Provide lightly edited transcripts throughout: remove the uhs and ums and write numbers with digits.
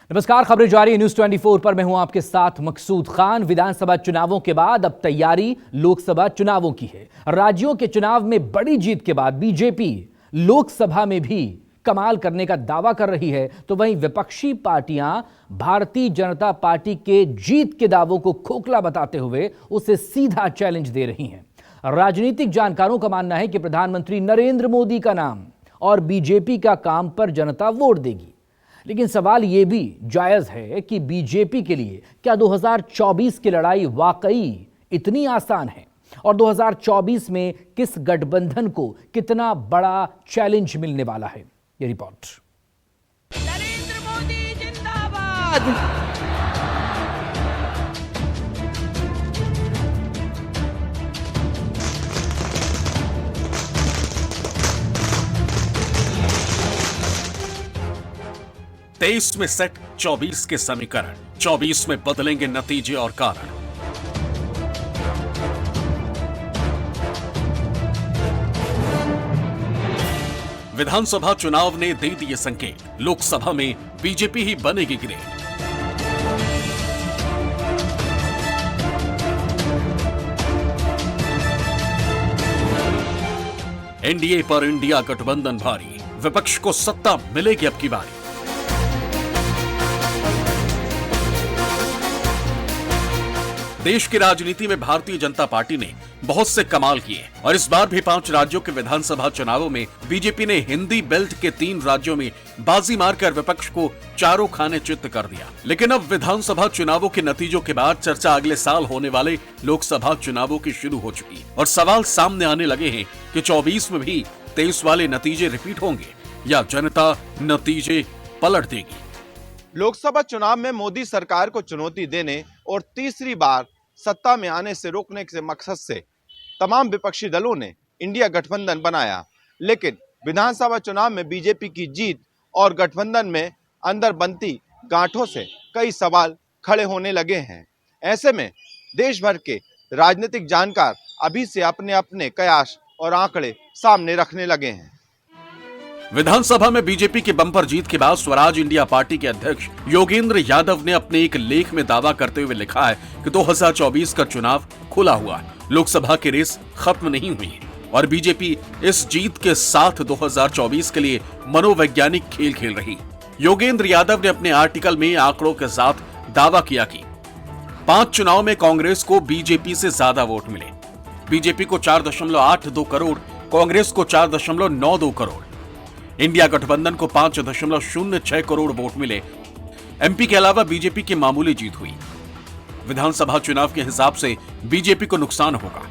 नमस्कार, खबरें जारी है न्यूज 24 पर। मैं हूं आपके साथ मकसूद खान। विधानसभा चुनावों के बाद अब तैयारी लोकसभा चुनावों की है। राज्यों के चुनाव में बड़ी जीत के बाद बीजेपी लोकसभा में भी कमाल करने का दावा कर रही है, तो वहीं विपक्षी पार्टियां भारतीय जनता पार्टी के जीत के दावों को खोखला बताते हुए उसे सीधा चैलेंज दे रही हैं। राजनीतिक जानकारों का मानना है कि प्रधानमंत्री नरेंद्र मोदी का नाम और बीजेपी का काम पर जनता वोट देगी। लेकिन सवाल यह भी जायज है कि बीजेपी के लिए क्या 2024 की लड़ाई वाकई इतनी आसान है, और 2024 में किस गठबंधन को कितना बड़ा चैलेंज मिलने वाला है। ये रिपोर्ट। नरेंद्र मोदी जिंदाबाद। 23 में सेट 24 के समीकरण, 24 में बदलेंगे नतीजे और कारण। विधानसभा चुनाव ने दे दिए संकेत, लोकसभा में बीजेपी ही बनेगी ग्रेट। एनडीए पर इंडिया गठबंधन भारी, विपक्ष को सत्ता मिलेगी अब की बारी। देश की राजनीति में भारतीय जनता पार्टी ने बहुत से कमाल किए और इस बार भी 5 राज्यों के विधानसभा चुनावों में बीजेपी ने हिंदी बेल्ट के 3 राज्यों में बाजी मारकर विपक्ष को चारों खाने चित्त कर दिया। लेकिन अब विधानसभा चुनावों के नतीजों के बाद चर्चा अगले साल होने वाले लोकसभा चुनावों की शुरू हो चुकी और सवाल सामने आने लगे हैं कि 24 में भी 23 वाले नतीजे रिपीट होंगे या जनता नतीजे पलट देगी। लोकसभा चुनाव में मोदी सरकार को चुनौती देने और तीसरी बार सत्ता में आने से रोकने के मकसद से तमाम विपक्षी दलों ने इंडिया गठबंधन बनाया। लेकिन विधानसभा चुनाव में बीजेपी की जीत और गठबंधन में अंदर बनती गांठों से कई सवाल खड़े होने लगे हैं। ऐसे में देश भर के राजनीतिक जानकार अभी से अपने अपने कयास और आंकड़े सामने रखने लगे हैं। विधानसभा में बीजेपी की बम्पर जीत के बाद स्वराज इंडिया पार्टी के अध्यक्ष योगेंद्र यादव ने अपने एक लेख में दावा करते हुए लिखा है कि 2024 का चुनाव खुला हुआ, लोकसभा की रेस खत्म नहीं हुई और बीजेपी इस जीत के साथ 2024 के लिए मनोवैज्ञानिक खेल खेल रही। योगेंद्र यादव ने अपने आर्टिकल में आंकड़ों के साथ दावा किया कि 5 चुनाव में कांग्रेस को बीजेपी से ज्यादा वोट मिले। बीजेपी को 4.82 करोड़, कांग्रेस को 4.92 करोड़, इंडिया गठबंधन को 5.06 करोड़ वोट मिले। एमपी के अलावा बीजेपी की मामूली जीत हुई। विधानसभा चुनाव के हिसाब से बीजेपी को नुकसान होगा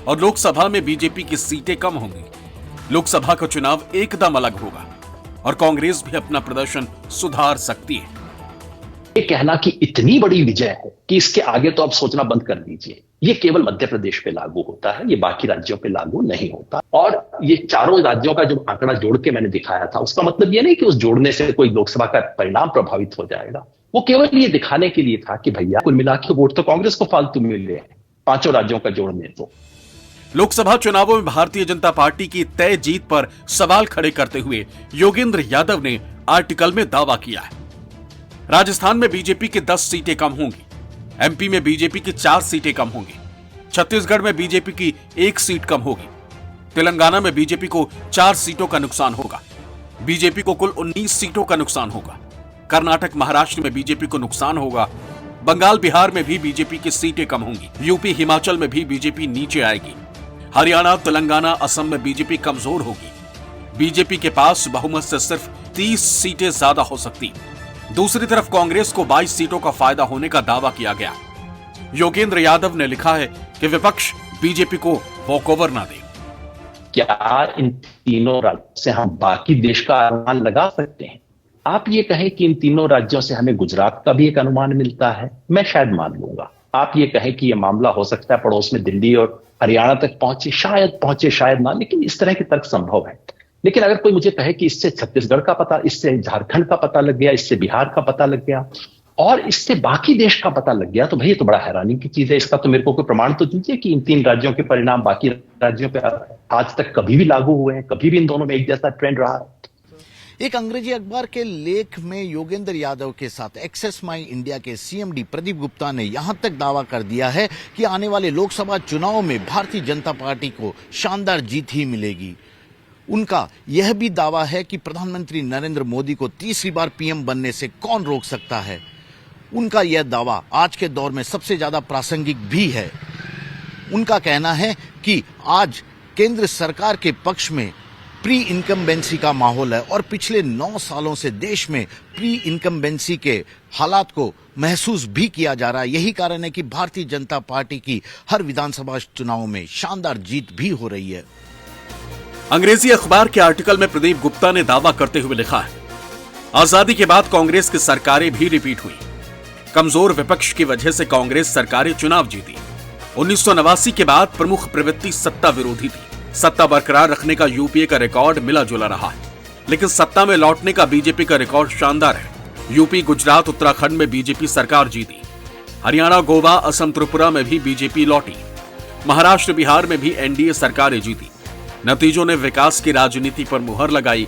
और लोकसभा में बीजेपी की सीटें कम होंगी। लोकसभा का चुनाव एकदम अलग होगा और कांग्रेस भी अपना प्रदर्शन सुधार सकती है। ये कहना कि इतनी बड़ी विजय है कि इसके आगे तो आप सोचना बंद कर दीजिए, ये केवल मध्य प्रदेश पे लागू होता है, ये बाकी राज्यों पे लागू नहीं होता। और ये चारों राज्यों का जो आंकड़ा जोड़ के मैंने दिखाया था, उसका मतलब ये नहीं कि उस जोड़ने से कोई लोकसभा का परिणाम प्रभावित हो जाएगा। वो केवल ये दिखाने के लिए था कि भैया कुल मिला के वोट तो कांग्रेस को फालतू मिले हैं 5 राज्यों का जोड़ने। तो लोकसभा चुनावों में भारतीय जनता पार्टी की तय जीत पर सवाल खड़े करते हुए योगेंद्र यादव ने आर्टिकल में दावा किया है। राजस्थान में बीजेपी की 10 सीटें कम होंगी, एमपी में बीजेपी की 4 सीटें कम होंगी, छत्तीसगढ़ में बीजेपी की 1 सीट कम होगी, तेलंगाना में बीजेपी को 4 सीटों का नुकसान होगा, बीजेपी को कुल 19 सीटों का नुकसान होगा, कर्नाटक महाराष्ट्र में बीजेपी को नुकसान होगा, बंगाल बिहार में भी बीजेपी की सीटें कम होंगी, यूपी हिमाचल में भी बीजेपी नीचे आएगी, हरियाणा तेलंगाना असम में बीजेपी कमजोर होगी। बीजेपी के पास बहुमत से सिर्फ 30 सीटें ज्यादा हो सकती। दूसरी तरफ कांग्रेस को 22 सीटों का फायदा होने का दावा किया गया। योगेंद्र यादव ने लिखा है कि विपक्ष बीजेपी को वॉकओवर ना दे। क्या इन तीनों राज्यों से हम बाकी देश का अनुमान लगा सकते हैं? आप ये कहें कि इन तीनों राज्यों से हमें गुजरात का भी एक अनुमान मिलता है, मैं शायद मान लूंगा। आप ये कहें कि यह मामला हो सकता है पड़ोस में दिल्ली और हरियाणा तक पहुंचे, शायद ना, लेकिन इस तरह के तर्क संभव है। लेकिन अगर कोई मुझे कहे कि इससे छत्तीसगढ़ का पता, इससे झारखंड का पता लग गया, इससे बिहार का पता लग गया और इससे बाकी देश का पता लग गया, तो भाई ये तो बड़ा हैरानी की चीज है। इसका तो मेरे को कोई प्रमाण तो दीजिए कि इन 3 राज्यों के परिणाम बाकी राज्यों पे आज तक कभी भी लागू हुए हैं, कभी भी इन दोनों में एक जैसा ट्रेंड रहा है। एक अंग्रेजी अखबार के लेख में योगेंद्र यादव के साथ एक्सेस माई इंडिया के सीएमडी प्रदीप गुप्ता ने यहां तक दावा कर दिया है कि आने वाले लोकसभा चुनाव में भारतीय जनता पार्टी को शानदार जीत ही मिलेगी। उनका यह भी दावा है कि प्रधानमंत्री नरेंद्र मोदी को तीसरी बार पीएम बनने से कौन रोक सकता है। उनका यह दावा आज के दौर में सबसे ज्यादा प्रासंगिक भी है। उनका कहना है कि आज केंद्र सरकार के पक्ष में प्री इनकम्बेंसी का माहौल है और पिछले 9 सालों से देश में प्री इनकम्बेंसी के हालात को महसूस भी किया जा रहा है। यही कारण है कि भारतीय जनता पार्टी की हर विधानसभा चुनाव में शानदार जीत भी हो रही है। अंग्रेजी अखबार के आर्टिकल में प्रदीप गुप्ता ने दावा करते हुए लिखा है, आजादी के बाद कांग्रेस की सरकारें भी रिपीट हुई। कमजोर विपक्ष की वजह से कांग्रेस सरकारें चुनाव जीती। 1989 के बाद प्रमुख प्रवृत्ति सत्ता विरोधी थी। सत्ता बरकरार रखने का यूपीए का रिकॉर्ड मिला जुला रहा है, लेकिन सत्ता में लौटने का बीजेपी का रिकॉर्ड शानदार है। यूपी, गुजरात, उत्तराखंड में बीजेपी सरकार जीती। हरियाणा, गोवा, असम, त्रिपुरा में भी बीजेपी लौटी। महाराष्ट्र, बिहार में भी एनडीए सरकारें जीती। नतीजों ने विकास की राजनीति पर मुहर लगाई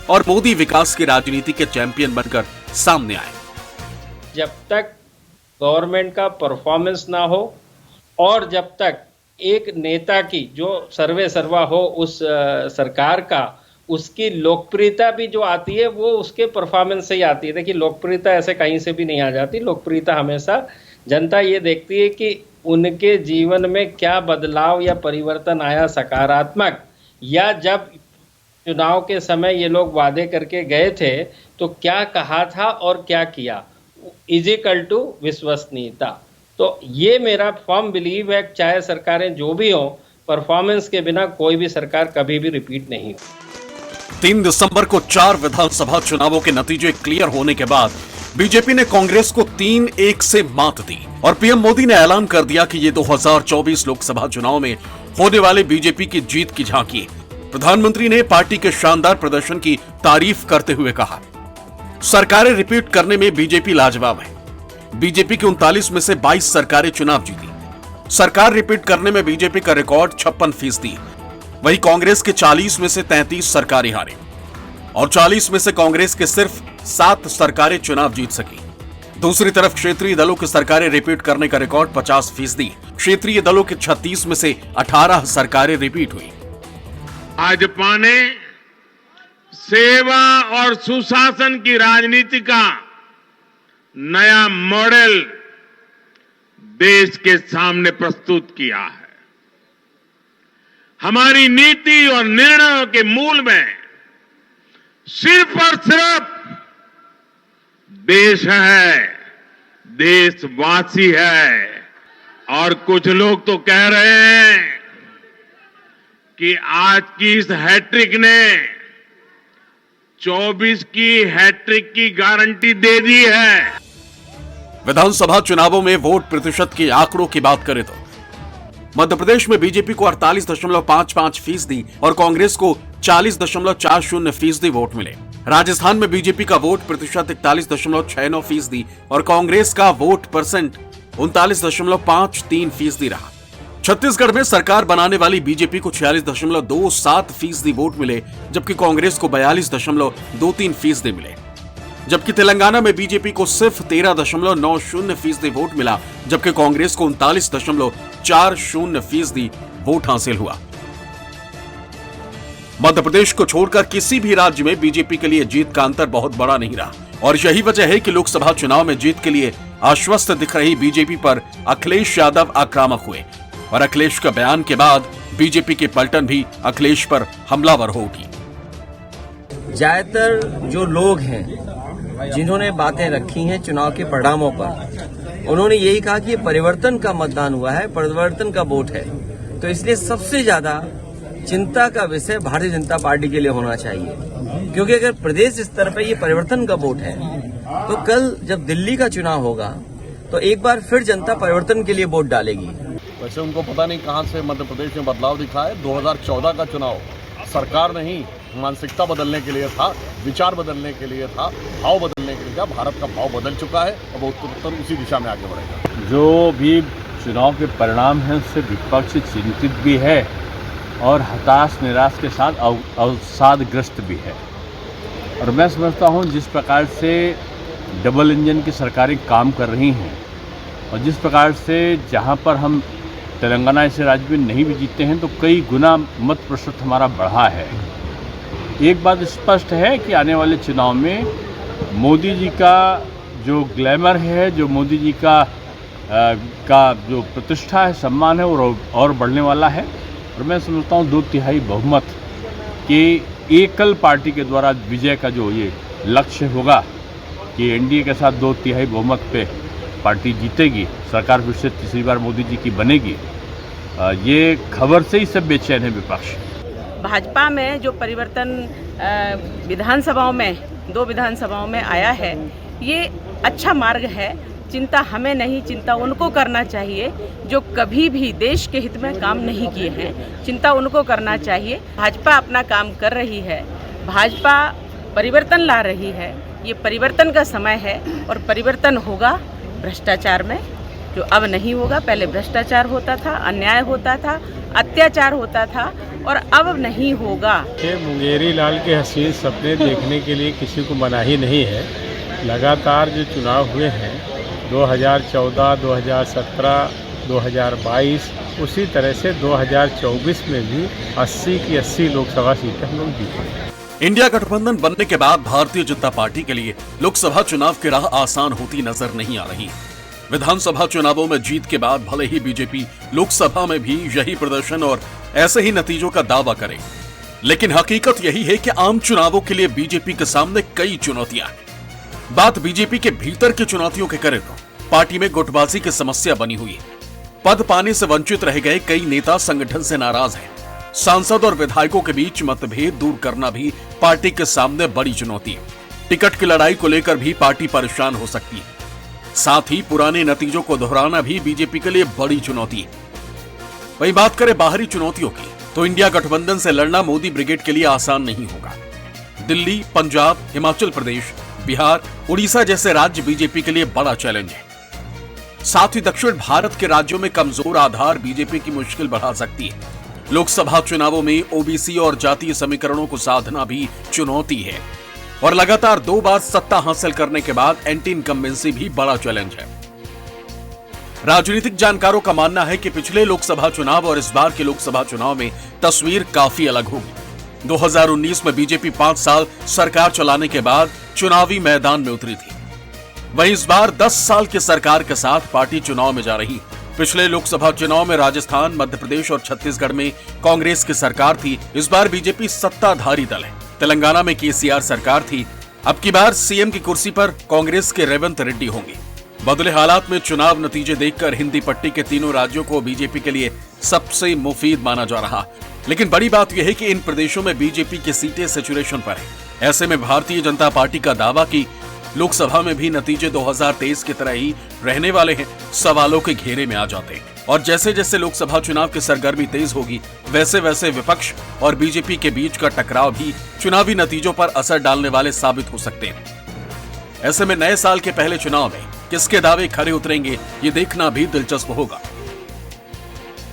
और मोदी विकास की राजनीति के चैंपियन बनकर सामने आए। जब तक गवर्नमेंट का परफॉर्मेंस ना हो और जब तक एक नेता की जो सर्वे सर्वा हो उस सरकार का, उसकी लोकप्रियता भी जो आती है वो उसके परफॉर्मेंस से ही आती है। देखिए, लोकप्रियता ऐसे कहीं से भी नहीं आ जाती। लोकप्रियता हमेशा जनता ये देखती है कि उनके जीवन में क्या बदलाव या परिवर्तन आया सकारात्मक, या जब चुनाव के समय ये लोग वादे करके गए थे तो क्या कहा था और क्या किया, इज इक्वल टू विश्वसनीयता। तो ये मेरा फर्म बिलीव है, चाहे सरकारें जो भी हों, परफॉर्मेंस के बिना कोई भी सरकार कभी भी रिपीट नहीं हो। 3 दिसंबर को 4 विधानसभा चुनावों के नतीजे क्लियर होने के बाद बीजेपी ने कांग्रेस को 3-1 से मात दी और पीएम मोदी ने ऐलान कर दिया कि ये 2024 लोकसभा चुनाव में होने वाले बीजेपी की जीत की झांकी। प्रधानमंत्री ने पार्टी के शानदार प्रदर्शन की तारीफ करते हुए कहा, सरकारें रिपीट करने में बीजेपी लाजवाब है। बीजेपी की 39 में से 22 सरकारें चुनाव जीती। सरकार रिपीट करने में बीजेपी का रिकॉर्ड 56%। वहीं कांग्रेस के 40 में से 33 सरकारें हारी और 40 में से कांग्रेस के सिर्फ 7 सरकारें चुनाव जीत सकी। दूसरी तरफ क्षेत्रीय दलों की सरकारें रिपीट करने का रिकॉर्ड 50%। क्षेत्रीय दलों के 36 में से 18 सरकारें रिपीट हुई। भाजपा ने सेवा और सुशासन की राजनीति का नया मॉडल देश के सामने प्रस्तुत किया है। हमारी नीति और निर्णयों के मूल में सिर्फ और सिर्फ देश है, देशवासी है। और कुछ लोग तो कह रहे हैं कि आज की इस हैट्रिक ने 24 की हैट्रिक की गारंटी दे दी है। विधानसभा चुनावों में वोट प्रतिशत के आंकड़ों की बात करें तो मध्य प्रदेश में बीजेपी को 48.55% और कांग्रेस को 40.40% वोट मिले। राजस्थान में बीजेपी का वोट प्रतिशत 41.69% और कांग्रेस का वोट परसेंट 39.53% रहा। छत्तीसगढ़ में सरकार बनाने वाली बीजेपी को 46.27% वोट मिले, जबकि कांग्रेस को 42.23% मिले। जबकि तेलंगाना में बीजेपी को सिर्फ 13.90% वोट मिला, जबकि कांग्रेस को 39.40% वोट हासिल हुआ। मध्य प्रदेश को छोड़कर किसी भी राज्य में बीजेपी के लिए जीत का अंतर बहुत बड़ा नहीं रहा और यही वजह है कि लोकसभा चुनाव में जीत के लिए आश्वस्त दिख रही बीजेपी पर अखिलेश यादव आक्रामक हुए और अखिलेश का बयान के बाद बीजेपी की पलटन भी अखिलेश पर हमलावर हो उठी। ज्यादातर जो लोग हैं जिन्होंने बातें रखी हैं चुनाव के परिणामों पर, उन्होंने यही कहा कि ये परिवर्तन का मतदान हुआ है, परिवर्तन का वोट है। तो इसलिए सबसे ज्यादा चिंता का विषय भारतीय जनता पार्टी के लिए होना चाहिए, क्योंकि अगर प्रदेश स्तर पर ये परिवर्तन का वोट है तो कल जब दिल्ली का चुनाव होगा तो एक बार फिर जनता परिवर्तन के लिए वोट डालेगी। वैसे उनको पता नहीं कहां से मध्य प्रदेश में बदलाव दिखा है। 2014 का चुनाव सरकार नहीं, मानसिकता बदलने के लिए था, विचार बदलने के लिए था, भाव बदलने के लिए था। भारत का भाव बदल चुका है, अब उत्तर उसी दिशा में आगे बढ़ेगा। जो भी चुनाव के परिणाम हैं उससे विपक्ष चिंतित भी है और हताश निराश के साथ अवसादग्रस्त भी है। और मैं समझता हूँ जिस प्रकार से डबल इंजन की सरकारें काम कर रही हैं और जिस प्रकार से जहाँ पर हम तेलंगाना ऐसे राज्य में नहीं भी जीतते हैं तो कई गुना मत प्रतिशत हमारा बढ़ा है। एक बात स्पष्ट है कि आने वाले चुनाव में मोदी जी का जो ग्लैमर है, जो मोदी जी का जो प्रतिष्ठा है, सम्मान है, वो और बढ़ने वाला है। और मैं समझता हूँ 2/3 बहुमत के एकल पार्टी के द्वारा विजय का जो ये लक्ष्य होगा कि एनडीए के साथ 2/3 बहुमत पे पार्टी जीतेगी, सरकार फिर से तीसरी बार मोदी जी की बनेगी, ये खबर से ही सब बेचैन है विपक्ष। भाजपा में जो परिवर्तन विधानसभाओं में 2 विधानसभाओं में आया है, ये अच्छा मार्ग है। चिंता हमें नहीं, चिंता उनको करना चाहिए जो कभी भी देश के हित में काम नहीं किए हैं। चिंता उनको करना चाहिए। भाजपा अपना काम कर रही है, भाजपा परिवर्तन ला रही है। ये परिवर्तन का समय है और परिवर्तन होगा भ्रष्टाचार में, जो अब नहीं होगा। पहले भ्रष्टाचार होता था, अन्याय होता था, अत्याचार होता था और अब नहीं होगा। मुंगेरी लाल के हसीन सपने देखने के लिए किसी को मनाही नहीं है। लगातार जो चुनाव हुए हैं 2014, 2017, 2022, उसी तरह से 2024 में भी 80 की 80 लोकसभा सीटें हम लोग जीते। इंडिया गठबंधन बनने के बाद भारतीय जनता पार्टी के लिए लोकसभा चुनाव की राह आसान होती नजर नहीं आ रही। विधानसभा चुनावों में जीत के बाद भले ही बीजेपी लोकसभा में भी यही प्रदर्शन और ऐसे ही नतीजों का दावा करे, लेकिन हकीकत यही है कि आम चुनावों के लिए बीजेपी के सामने कई चुनौतियां हैं। बात बीजेपी के भीतर की चुनौतियों की करें तो पार्टी में गुटबाजी की समस्या बनी हुई है। पद पाने से वंचित रह गए कई नेता संगठन से नाराज हैं। सांसद और विधायकों के बीच मतभेद दूर करना भी पार्टी के सामने बड़ी चुनौती है। टिकट की लड़ाई को लेकर भी पार्टी परेशान हो सकती है। साथ ही पुराने नतीजों को दोहराना भी बीजेपी के लिए बड़ी चुनौती है। वहीं बात करें बाहरी चुनौतियों की तो इंडिया गठबंधन से लड़ना मोदी ब्रिगेड के लिए आसान नहीं होगा। दिल्ली, पंजाब, हिमाचल प्रदेश, बिहार, उड़ीसा जैसे राज्य बीजेपी के लिए बड़ा चैलेंज है। साथ ही दक्षिण भारत के राज्यों में कमजोर आधार बीजेपी की मुश्किल बढ़ा सकती है। लोकसभा चुनावों में ओबीसी और जातीय समीकरणों को साधना भी चुनौती है और लगातार 2 बार सत्ता हासिल करने के बाद एंटी इनकम्बेंसी भी बड़ा चैलेंज है। राजनीतिक जानकारों का मानना है कि पिछले लोकसभा चुनाव और इस बार के लोकसभा चुनाव में तस्वीर काफी अलग होगी। 2019 में बीजेपी 5 साल सरकार चलाने के बाद चुनावी मैदान में उतरी थी। वहीं इस बार 10 साल की सरकार के साथ पार्टी चुनाव में जा रही। पिछले लोकसभा चुनाव में राजस्थान, मध्य प्रदेश और छत्तीसगढ़ में कांग्रेस की सरकार थी। इस बार बीजेपी सत्ताधारी दल है। तेलंगाना में केसीआर सरकार थी। अब की बार सीएम की कुर्सी पर कांग्रेस के रेवंत रेड्डी होंगे। बदले हालात में चुनाव नतीजे देखकर हिंदी पट्टी के तीनों राज्यों को बीजेपी के लिए सबसे मुफीद माना जा रहा। लेकिन बड़ी बात यह है कि इन प्रदेशों में बीजेपी की सीटें सैचुरेशन पर है। ऐसे में भारतीय जनता पार्टी का दावा कि लोकसभा में भी नतीजे 2023 की तरह ही रहने वाले हैं, सवालों के घेरे में आ जाते हैं। और जैसे जैसे लोकसभा चुनाव की सरगर्मी तेज होगी, वैसे वैसे विपक्ष और बीजेपी के बीच का टकराव भी चुनावी नतीजों पर असर डालने वाले साबित हो सकते हैं। ऐसे में नए साल के पहले चुनाव में किसके दावे खरे उतरेंगे, ये देखना भी दिलचस्प होगा।